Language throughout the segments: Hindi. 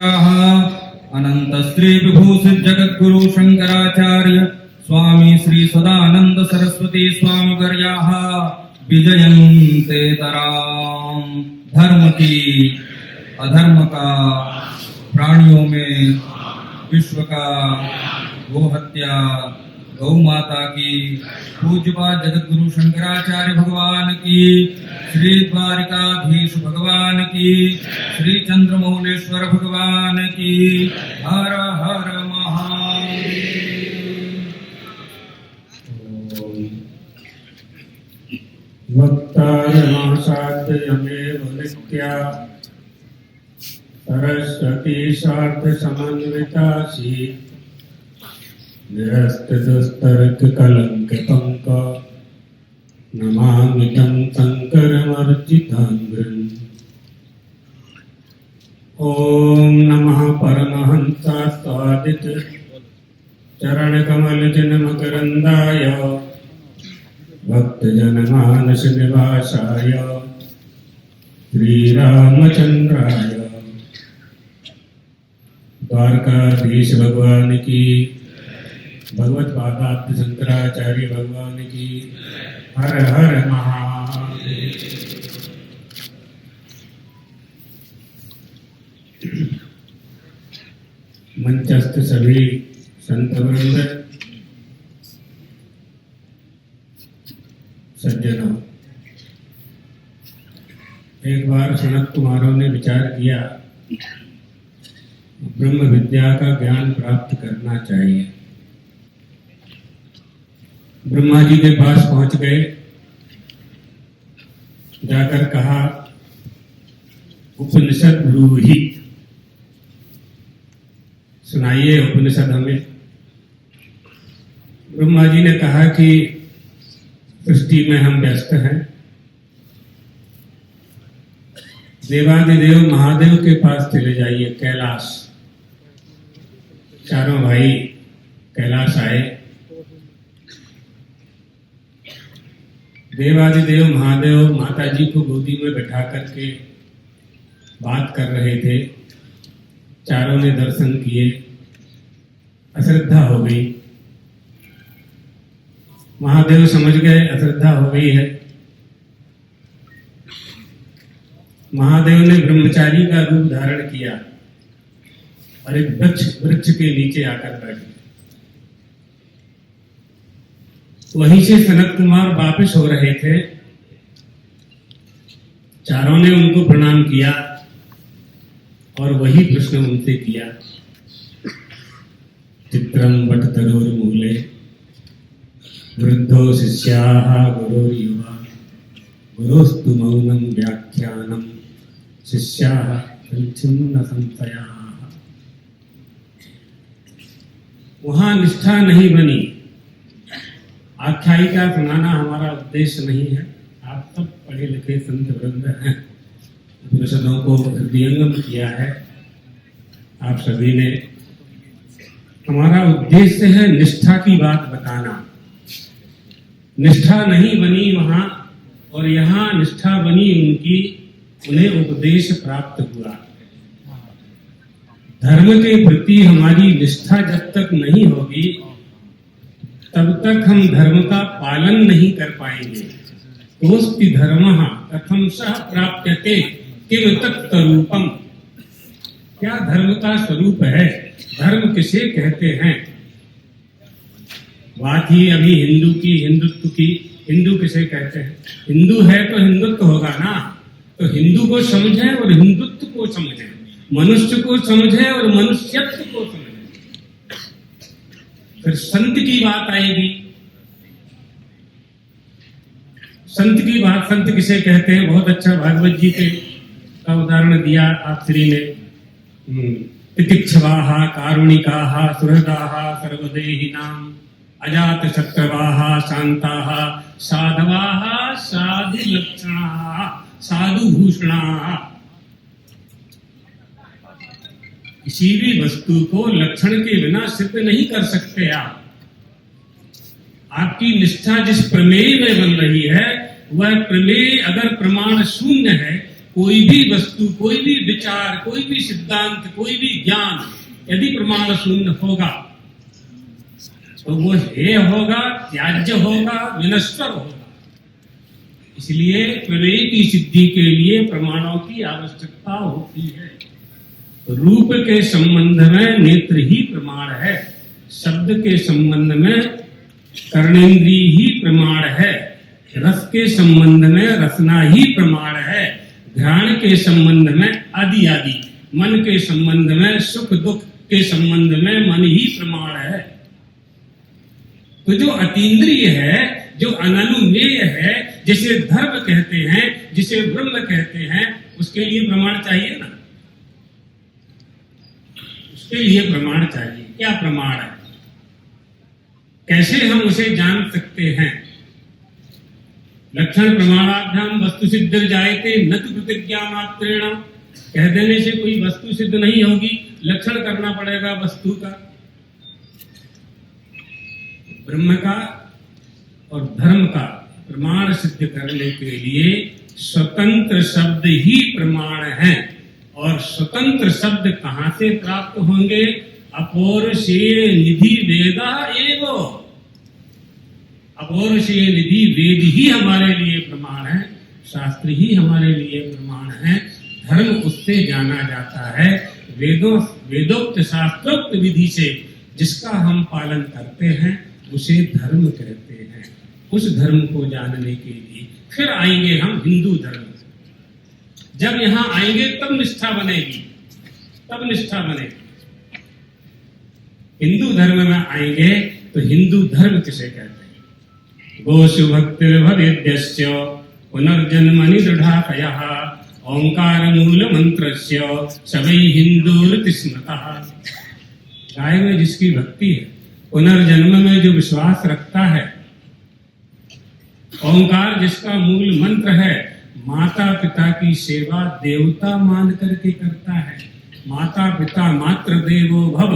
अनंत श्री विभूषित जगद्गुरु शंकराचार्य स्वामी श्री सदानंद सरस्वती स्वामी वर्याः विजयन्ते तराम। धर्म की अधर्म का, प्राणियों में विश्व का, गो हत्या, गौ माता की, पूज्यपाद जगद्गुरु शंकराचार्य भगवान की, श्री द्वारिकाधीश भगवान की, श्री चंद्रमौलेश्वर भगवान की। हर हर महादेव। वक्तारमासाद्यमेव नित्या सरस्वती सार्थ समन्वितासी निरस्तदस्तर्क कलंक पंक नमामि तं शंकरमर्जितांग्रं। ओम नमः परमहंसास्वादित चरणकमलजनमकरन्दाय भक्तजनमानस निवासाय श्रीरामचंद्राय। द्वारकाधीश भगवान की, भगवत पादाब्ज शंकराचार्य भगवान की। हर हर महादेव। मंचस्थ सभी संत वृंद, सज्जनों, एक बार सनत कुमारों ने विचार किया ब्रह्म विद्या का ज्ञान प्राप्त करना चाहिए। ब्रह्मा जी के पास पहुंच गए, जाकर कहा उपनिषद ब्रूहि, सुनाइए उपनिषद हमें। ब्रह्मा जी ने कहा कि सृष्टि में हम व्यस्त हैं, देवादिदेव महादेव के पास चले जाइए कैलाश। चारों भाई कैलाश आए। देवादिदेव महादेव माता जी को गोदी में बैठा करके बात कर रहे थे। चारों ने दर्शन किए, अश्रद्धा हो गई। महादेव समझ गए अश्रद्धा हो गई है। महादेव ने ब्रह्मचारी का रूप धारण किया और एक वृक्ष के नीचे आकर बैठ गए। वहीं से सनत कुमार वापिस हो रहे थे। चारों ने उनको प्रणाम किया और वही प्रश्न उनसे किया। चित्रम वटतरोर्मूले वृद्धो शिष्याः गुरोर्युवा गुरोस्तु मौनम व्याख्यानम शिष्याः संचिन्न संशयाः। वहां निष्ठा नहीं बनी। आख्यायिका सुनाना हमारा उद्देश्य नहीं है। आप सब पढ़े लिखे संत वृंद हैं, उपनिषदों को हृदयंगम किया है आप सभी ने। हमारा उद्देश्य है निष्ठा की बात बताना। निष्ठा नहीं बनी वहां, और यहाँ निष्ठा बनी उनकी, उन्हें उपदेश प्राप्त हुआ। धर्म के प्रति हमारी निष्ठा जब तक नहीं होगी तब तक हम धर्म का पालन नहीं कर पाएंगे। कोस्ति धर्मः कथं सः प्राप्यते किम तत्तरूपम। क्या धर्म का स्वरूप है, धर्म किसे कहते हैं। बात ही अभी हिंदू की, हिंदुत्व की। हिंदू किसे कहते हैं। हिंदू है तो हिंदुत्व होगा ना। तो हिंदू को समझें और हिंदुत्व को समझें, मनुष्य को समझें और मनुष्यत्व को समझें। फिर संत की बात आएगी। संत की बात, संत किसे कहते हैं। बहुत अच्छा भागवत जी के का उदाहरण दिया आप श्री ने। तितिक्षवाः कारुणिकाः सुहृदाः सर्वदेहिनां अजात शत्रवाः शान्ताः साधवाः साधुलक्षणाः साधुभूषणाः। किसी भी वस्तु को लक्षण के बिना सिद्ध नहीं कर सकते आप। आपकी निष्ठा जिस प्रमेय में बन रही है, वह प्रमेय अगर प्रमाण शून्य है, कोई भी वस्तु, कोई भी विचार, कोई भी सिद्धांत, कोई भी ज्ञान यदि प्रमाण शून्य होगा तो वो हेय होगा, त्याज्य होगा, विनश्वर होगा। इसलिए प्रमेय की सिद्धि के लिए प्रमाणों की आवश्यकता होती है। रूप के संबंध में नेत्र ही प्रमाण है, शब्द के संबंध में कर्णेंद्रिय ही प्रमाण है, रस के संबंध में रसना ही प्रमाण है, ध्यान के संबंध में आदि आदि, मन के संबंध में सुख दुख के संबंध में मन ही प्रमाण है। तो जो अतीन्द्रिय है, जो अननुमेय है, जिसे धर्म कहते हैं, जिसे ब्रह्म कहते हैं, उसके लिए प्रमाण चाहिए ना। उसके लिए प्रमाण चाहिए। क्या प्रमाण है? कैसे हम उसे जान सकते हैं? लक्षण प्रमाणाभ्याम वस्तु सिद्ध जायते न तु प्रतिज्ञा मात्रेण। कह देने से कोई वस्तु सिद्ध नहीं होगी, लक्षण करना पड़ेगा वस्तु का। ब्रह्म का और धर्म का प्रमाण सिद्ध करने के लिए स्वतंत्र शब्द ही प्रमाण है। और स्वतंत्र शब्द कहां से प्राप्त होंगे? अपौरुषेय निधि वेदा एवं। अपौरुषेय निधि वेद ही हमारे लिए प्रमाण है, शास्त्र ही हमारे लिए प्रमाण है। धर्म उससे जाना जाता है, वेदोक्त शास्त्रोक्त विधि से जिसका हम पालन करते हैं उसे धर्म कहते हैं। उस धर्म को जानने के लिए फिर आएंगे हम हिंदू धर्म। जब यहां आएंगे तब निष्ठा बनेगी, तब निष्ठा बनेगी। हिंदू धर्म में आएंगे तो हिंदू धर्म किसे कहते हैं? गोषु भक्तिर्भवेद्यस्य पुनर्जन्मनि दृढातयः ओंकार मूल मंत्रस्य सवै हिंदूरिति स्मृतः। गाय में जिसकी भक्ति है, पुनर्जन्म में जो विश्वास रखता है, ओंकार जिसका मूल मंत्र है, माता पिता की सेवा देवता मान करके करता है। माता पिता मातृ देवो भव,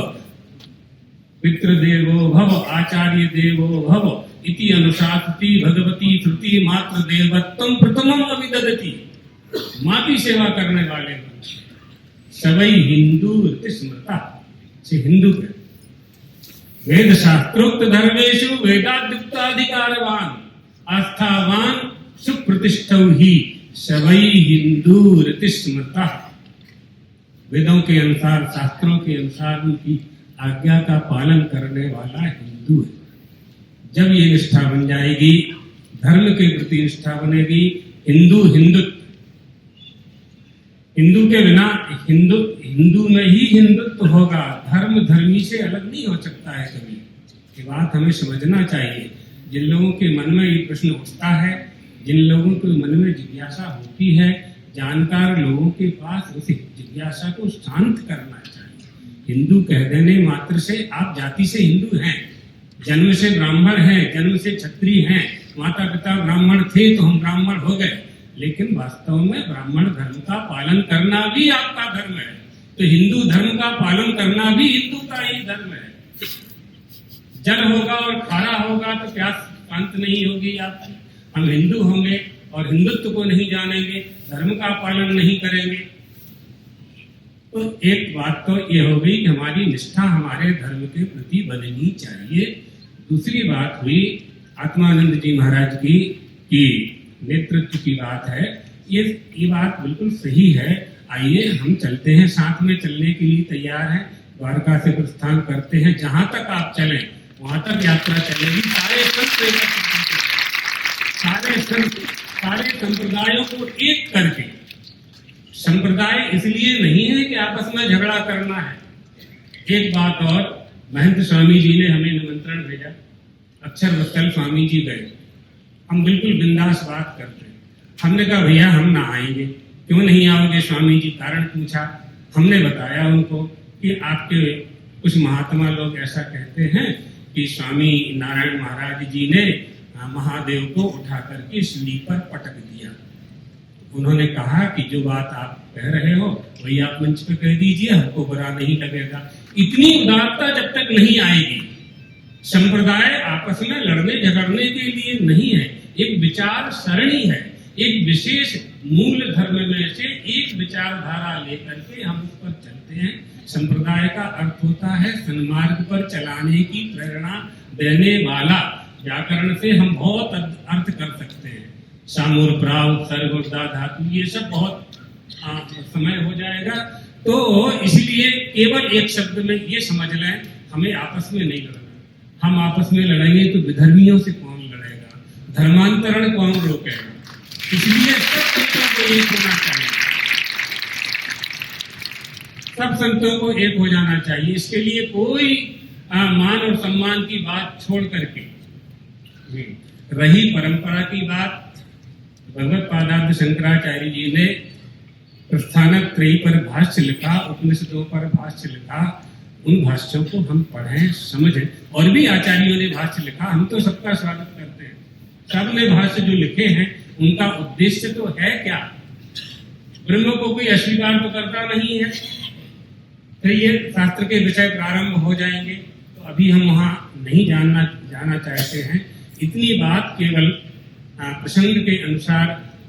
पितृदेवो भव, आचार्य देवो भव इति अनुशासति भगवती श्रुति मातृ देवत्वं प्रथमम अभिददति। माँ की सेवा करने वाले सवै हिंदू स्मृता से हिंदू है। वेद शास्त्रोक्त धर्मेषु वेदाद्युक्ताधिकारवान आस्थावान सुप्रतिष्ठौ ही सवै हिंदू स्मृता। वेदों के अनुसार, शास्त्रों के अनुसार उनकी आज्ञा का पालन करने वाला हिंदू है। जब ये निष्ठा बन जाएगी, धर्म के प्रति निष्ठा बनेगी, हिंदू हिंदुत्व, हिंदू के बिना हिंदू में ही हिंदुत्व होगा। धर्म धर्मी से अलग नहीं हो सकता है कभी। ये बात हमें समझना चाहिए। जिन लोगों के मन में ये प्रश्न उठता है, जिन लोगों के मन में जिज्ञासा होती है, जानकार लोगों के पास उस जिज्ञासा को शांत करना चाहिए। हिंदू कह देने मात्र से आप जाति से हिंदू हैं, जन्म से ब्राह्मण हैं, जन्म से क्षत्रिय हैं, माता पिता ब्राह्मण थे तो हम ब्राह्मण हो गए, लेकिन वास्तव में ब्राह्मण धर्म का पालन करना भी आपका धर्म है। तो हिंदू धर्म का पालन करना भी हिंदू का ही धर्म है। जल होगा और खारा होगा तो प्यास शांत नहीं होगी आपकी। हम हिंदू होंगे और हिंदुत्व को नहीं जानेंगे, धर्म का पालन नहीं करेंगे। तो एक बात तो ये हो गई कि हमारी निष्ठा हमारे धर्म के प्रति बननी चाहिए। दूसरी बात हुई आत्मानंद जी महाराज की नेतृत्व की बात है। ये बात बिल्कुल सही है। आइए हम चलते हैं, साथ में चलने के लिए तैयार हैं। द्वारका से प्रस्थान करते हैं, जहां तक आप चलें वहां तक यात्रा चलेगी। सारे संप्रदायों को एक करके। संप्रदाय इसलिए नहीं है कि आपस में झगड़ा करना है। एक बात और, महंत स्वामी जी ने हमें निमंत्रण भेजा, अक्षर वत्सल स्वामी जी गए। हम बिल्कुल बिंदास बात करते हैं। हमने कहा भैया हम ना आएंगे। क्यों नहीं आओगे स्वामी जी? कारण पूछा। हमने बताया उनको कि आपके कुछ महात्मा लोग ऐसा कहते हैं कि स्वामी नारायण महाराज जी ने महादेव को उठा करके सीढ़ी पर पटक दिया। उन्होंने कहा कि जो बात आप कह रहे हो वही आप मंच पे कह दीजिए, हमको बुरा नहीं लगेगा। इतनी उदारता जब तक नहीं आएगी, संप्रदाय आपस में लड़ने झगड़ने के लिए नहीं है, एक विचार सरणी है, एक विशेष मूल धर्म में से एक विचारधारा लेकर के हम उस पर चलते हैं। संप्रदाय का अर्थ होता है सन्मार्ग पर चलाने की प्रेरणा देने वाला। व्याकरण से हम बहुत अर्थ कर सकते हैं, सामूर प्राव सर्व दा धातु, ये सब बहुत समय हो जाएगा। तो इसलिए केवल एक शब्द में ये समझ लें, हमें आपस में नहीं लड़ना। हम आपस में लड़ेंगे तो विधर्मियों से कौन लड़ेगा, धर्मांतरण कौन रोकेगा। इसलिए सब संतों को एक होना चाहिए, सब संतों को एक हो जाना चाहिए। इसके लिए कोई मान और सम्मान की बात छोड़ करके रही परंपरा की बात, भगवत पादार्थ शंकराचार्य जी ने प्रस्थानक त्रयी पर भाष्य लिखा, उपनिषदों पर भाष्य लिखा। उन भाष्यों को हम पढ़ें, समझें। और भी आचार्यों ने भाष्य लिखा, हम तो सबका स्वागत करते हैं। सबने भाष्य जो लिखे हैं उनका उद्देश्य तो है क्या, ब्रह्म को कोई अस्वीकार तो करता नहीं है। तो ये शास्त्र के विषय प्रारंभ हो जाएंगे, तो अभी हम वहां नहीं जाना चाहते हैं। इतनी बात केवल प्रसंग के अनुसार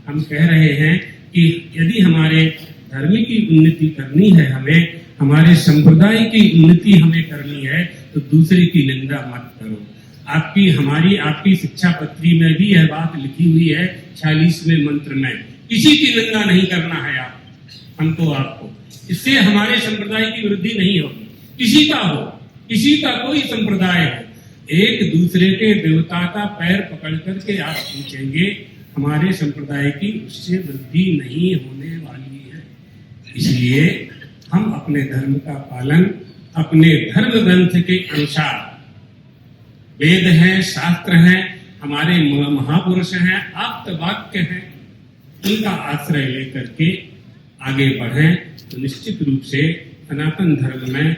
हम कह रहे हैं कि यदि हमारे धर्म की उन्नति करनी है, हमें हमारे संप्रदाय की उन्नति हमें करनी है, तो दूसरे की निंदा मत करो। आपकी शिक्षा पत्री में भी यह बात लिखी हुई है 46वें मंत्र में, किसी की निंदा नहीं करना है हमको आपको। इससे हमारे संप्रदाय की वृद्धि नहीं होगी। किसी का हो, किसी का कोई संप्रदाय हो, एक दूसरे के देवता का पैर पकड़ करके आप पूछेंगे, हमारे संप्रदाय की उससे वृद्धि नहीं होने वाली है। इसलिए हम अपने धर्म का पालन अपने धर्म ग्रंथ के अनुसार, वेद हैं, शास्त्र हैं, हमारे महापुरुष हैं, आप्त वाक्य हैं, उनका आश्रय लेकर के आगे बढ़ें तो निश्चित रूप से सनातन धर्म में,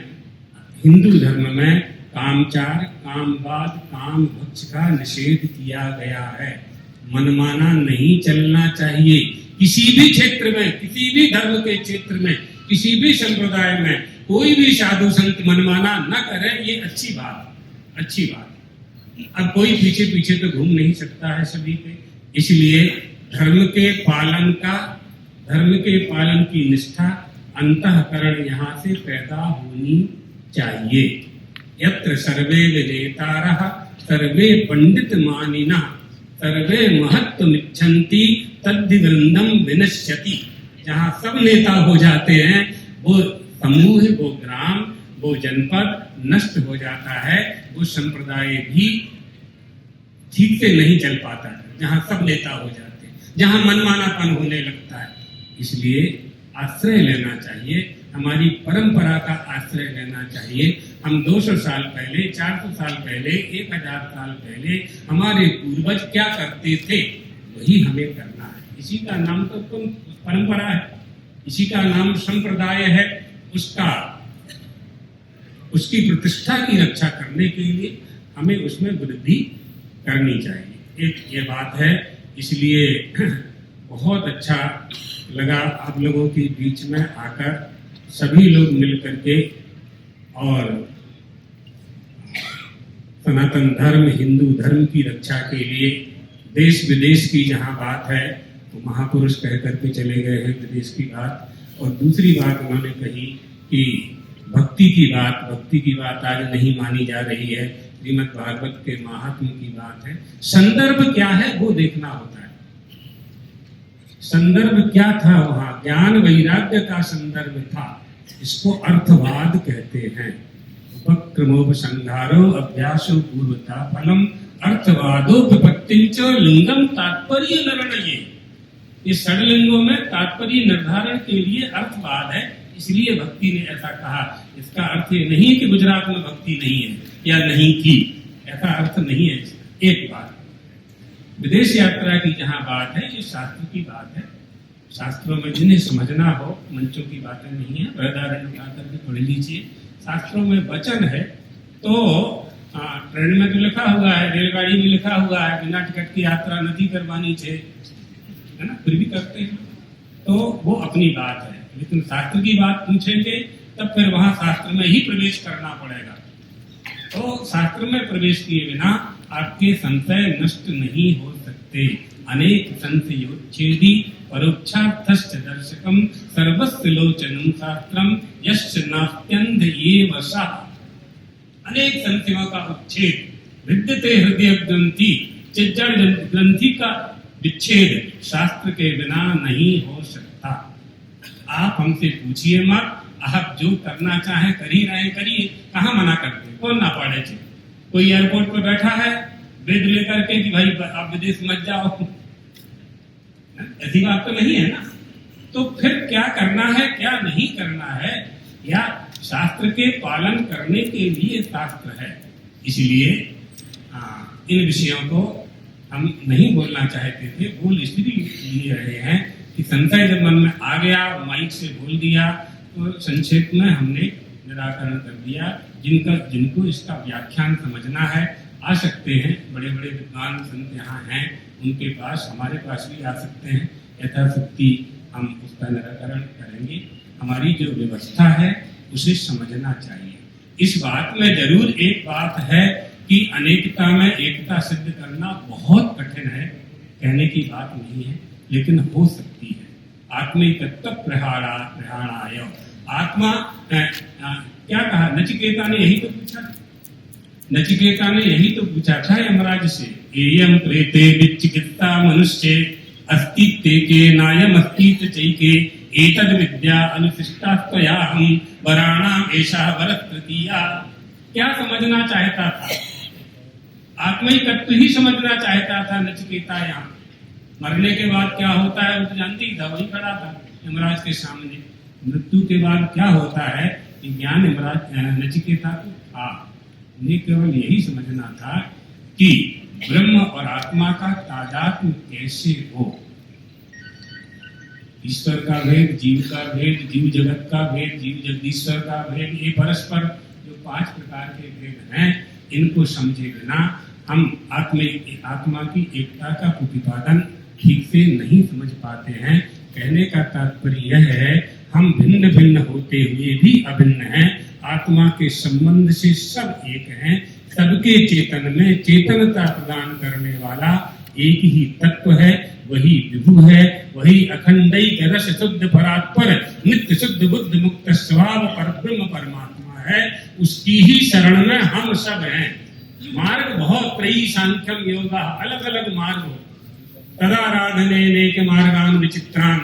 हिंदू धर्म में कामचार, कामवाद, काम भक्ष का निषेध किया गया है। मनमाना नहीं चलना चाहिए। किसी भी क्षेत्र में, किसी भी धर्म के क्षेत्र में, किसी भी संप्रदाय में कोई भी साधु संत मनमाना न करे, ये अच्छी बात। अब कोई पीछे पीछे तो घूम नहीं सकता है सभी के। इसलिए धर्म के पालन की निष्ठा अंतःकरण यहाँ से पैदा होनी चाहिए। यत्र सर्वे विनेतारः सर्वे पंडित मानिनः सर्वे महत्त्वमिच्छन्ति तद्धि वृंदम विनश्यति। जहाँ सब नेता हो जाते हैं, वो समूह, वो ग्राम, वो जनपद नष्ट हो जाता है, वो संप्रदाय भी ठीक से नहीं चल पाता है। जहाँ सब नेता हो जाते हैं, जहाँ मनमानापन होने लगता है। इसलिए आश्रय लेना चाहिए, हमारी परंपरा का आश्रय लेना चाहिए। हम 200 साल पहले, 400 साल पहले, 1000 साल पहले हमारे पूर्वज क्या करते थे, वही हमें करना है। इसी का नाम तो परंपरा है, इसी का नाम संप्रदाय है। उसकी प्रतिष्ठा की रक्षा करने के लिए हमें उसमें वृद्धि करनी चाहिए। एक ये बात है। इसलिए बहुत अच्छा लगा आप लोगों के बीच में आकर, सभी लोग मिल करके, और सनातन धर्म, हिंदू धर्म की रक्षा के लिए देश विदेश की जहाँ बात है, तो महापुरुष कह करके चले गए हैं विदेश की बात। और दूसरी बात उन्होंने कही कि भक्ति की बात आज नहीं मानी जा रही है। श्रीमद् भागवत के महात्म्य की बात है। संदर्भ क्या है वो देखना होता है। संदर्भ क्या था वहां? ज्ञान वैराग्य का संदर्भ था। इसको अर्थवाद कहते हैं। उपक्रमोपसंहारो अभ्यासो पूर्वता फलम अर्थवादोपपत्तिंच लिंगम तात्पर्य निर्णय। इस षड्लिंगों में तात्पर्य निर्धारण के लिए अर्थवाद है। इसलिए भक्ति ने ऐसा कहा। इसका अर्थ ये नहीं कि गुजरात में भक्ति नहीं है या नहीं की, ऐसा अर्थ नहीं है। एक बात, विदेश यात्रा की जहाँ बात है, ये शास्त्र की बात है। शास्त्रों में जिन्हें समझना हो, मंचों की बातें नहीं है, बृहदारण्य उठा करके पढ़ लीजिए। शास्त्रों में वचन है। तो ट्रेन में तो लिखा हुआ है, रेलगाड़ी में लिखा हुआ है, बिना टिकट की यात्रा नहीं करवानी चाहिए, है ना, फिर भी करते हैं। तो वो अपनी बात है। लेकिन शास्त्र की बात पूछेंगे तब फिर वहां शास्त्र में ही प्रवेश करना पड़ेगा। तो शास्त्र में प्रवेश किए बिना आपके संशय नष्ट नहीं हो सकते। अनेक संशयोच्छेदी परोक्षार्थश्च दर्शकम सर्वस्य लोचनम शास्त्रम यश्च नास्त्यंध एव सः। अनेक संशयों का उच्छेद, हृदयते हृदय ग्रंथि, जड़ ग्रंथि का विच्छेद शास्त्र के बिना नहीं हो सकता। आप हमसे पूछिए मत, आप जो करना चाहे कर ही रहे, करिए, कहाँ मना करते, कौन ना पड़े। कोई एयरपोर्ट पर बैठा है वेद लेकर के कि भाई आप विदेश मत जाओ, ऐसी बात तो नहीं है ना। तो फिर क्या करना है क्या नहीं करना है, या शास्त्र के पालन करने के लिए शास्त्र है। इसलिए इन विषयों को हम नहीं बोलना चाहते थे, बोल इसलिए रहे हैं कि संशय जब मन में आ गया, माइक से बोल दिया, तो संक्षेप में हमने निराकरण कर दिया। जिनको इसका व्याख्यान समझना है आ सकते हैं, बड़े बड़े विद्वान संत यहाँ हैं, उनके पास, हमारे पास भी आ सकते हैं। यथाशक्ति हम उसका निराकरण करेंगे। हमारी जो व्यवस्था है उसे समझना चाहिए। इस बात में जरूर एक बात है कि अनेकता में एकता सिद्ध करना बहुत कठिन है, कहने की बात नहीं है, लेकिन हो सकती है। आत्मैकत्व प्रहाणाय, आत्मा क्या कहा नचिकेता ने, यही तो पूछा, नचिकेता ने यही तो पूछा था यमराज से, एयम प्रेते विचिकित्सा मनुष्य अस्तित्व के नायम अस्तित्व चैके एतद विद्या अनुशिष्टा त्वयाहं वराणाम एषा वरत तृतीया। क्या समझना चाहता था? आत्मैकत्व ही समझना चाहता था नचिकेता। यहाँ मरने के बाद क्या होता है वो तो जानती था, वही खड़ा था यमराज के सामने। मृत्यु के बाद क्या होता है कि ज्ञान यमराज नचिकेता को था। उन्हें केवल यही समझना था कि ब्रह्म और आत्मा का तादात्म्य कैसे हो। ईश्वर का भेद, जीव का भेद, जीव जगत का भेद, जीव जगदीश्वर का भेद, ये परस्पर जो 5 प्रकार के भेद हैं, इनको समझे बिना हम आत्मा की एकता का प्रतिपादन ठीक से नहीं समझ पाते हैं। कहने का तात्पर्य यह है, हम भिन्न भिन्न होते हुए भी अभिन्न हैं। आत्मा के संबंध से सब एक हैं। सबके चेतन में चेतनता प्रदान करने वाला एक ही तत्व है, वही विभु है, वही अखंडैक रस शुद्ध परात्पर नित्य शुद्ध बुद्ध मुक्त स्वभाव परब्रह्म परमात्मा है। उसकी ही शरण में हम सब हैं। मार्ग बहुत, त्रयी सांख्यम योगा, अलग अलग मार्ग हो। तदाराधने नेक मार्गान विचित्रान,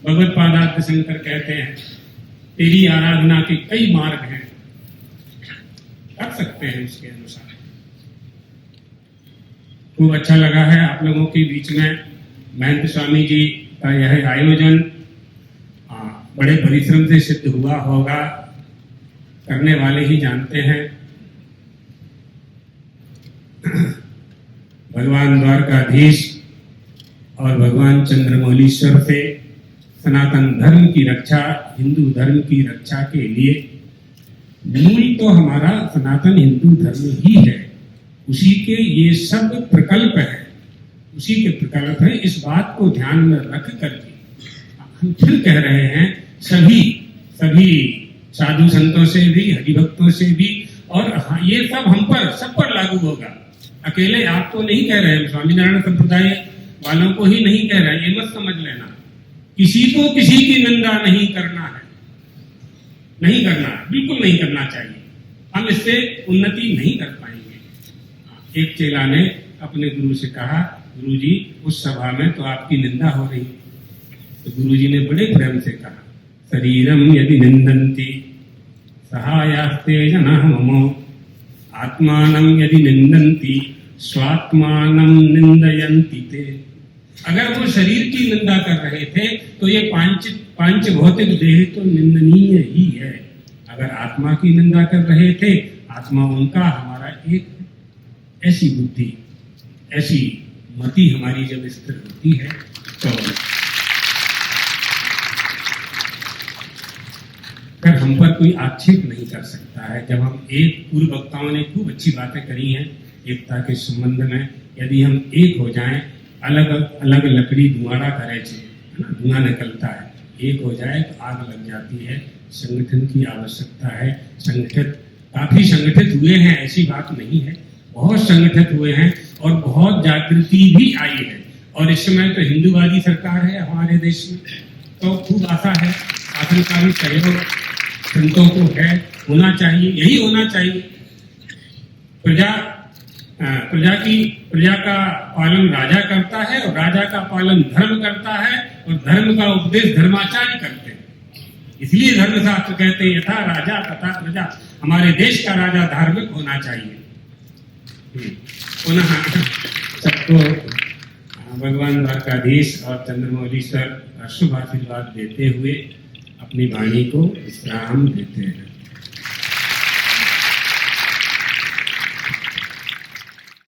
भगवत पादार्थ शंकर कहते हैं तेरी आराधना के कई मार्ग हैं, कर सकते हैं उसके अनुसार। खूब अच्छा लगा है आप लोगों के बीच में महंत स्वामी जी का यह आयोजन बड़े परिश्रम से सिद्ध हुआ होगा, करने वाले ही जानते हैं। भगवान द्वारकाधीश और भगवान चंद्रमौलीश्वर से सनातन धर्म की रक्षा, हिंदू धर्म की रक्षा के लिए मूल तो हमारा सनातन हिंदू धर्म ही है। उसी के ये सब प्रकल्प है, उसी के प्रकल्प है। इस बात को ध्यान में रख करके हम फिर कह रहे हैं, सभी साधु संतों से भी, हरिभक्तों से भी, और ये सब हम पर, सब पर लागू होगा। अकेले आप तो नहीं कह रहे हैं, स्वामीनारायण संप्रदाय वालों को ही नहीं कह रहे हैं, ये मत समझ लेना। किसी को किसी की निंदा नहीं करना है, नहीं करना, बिल्कुल नहीं करना चाहिए। हम इससे उन्नति नहीं कर पाएंगे। एक चेला ने अपने गुरु से कहा, गुरुजी उस सभा में तो आपकी निंदा हो रही। तो गुरुजी ने बड़े प्रेम से कहा, शरीरम यदि निंदन्ति सहायास्ते जनः मम, आत्मानं यदि निंदन्ति स्वात्मानं निंदयन्ति ते। अगर वो शरीर की निंदा कर रहे थे तो ये पांच भौतिक देह तो निंदनीय ही है। अगर आत्मा की निंदा कर रहे थे, आत्मा उनका, हमारा एक। ऐसी बुद्धि, ऐसी मति हमारी जब स्थिर होती है तो फिर हम पर कोई आक्षेप नहीं कर सकता है। जब हम एक, पूर्व वक्ताओं ने खूब अच्छी बातें करी हैं एकता के संबंध में। यदि हम एक हो जाएं, अलग अलग लकड़ी धुआं करे, है ना, धुआं निकलता है, एक हो जाए तो आग लग जाती है। संगठन की आवश्यकता है। काफी संगठित हुए हैं, ऐसी बात नहीं है, बहुत संगठित हुए हैं और बहुत जागृति भी आई है। और इस समय तो हिंदूवादी सरकार है हमारे देश में, तो खूब आशा है, शासन का भी सहयोग संतों को है, होना चाहिए, यही होना चाहिए। प्रजा का पालन राजा करता है और राजा का पालन धर्म करता है और धर्म का उपदेश धर्माचार्य करते हैं। इसलिए धर्मशास्त्र कहते हैं यथा राजा तथा प्रजा, हमारे देश का राजा धार्मिक होना चाहिए। पुनः सबको भगवान द्वारकाधीश और चंद्रमौलीश्वर का शुभ आशीर्वाद देते हुए अपनी वाणी को विश्राम देते हैं।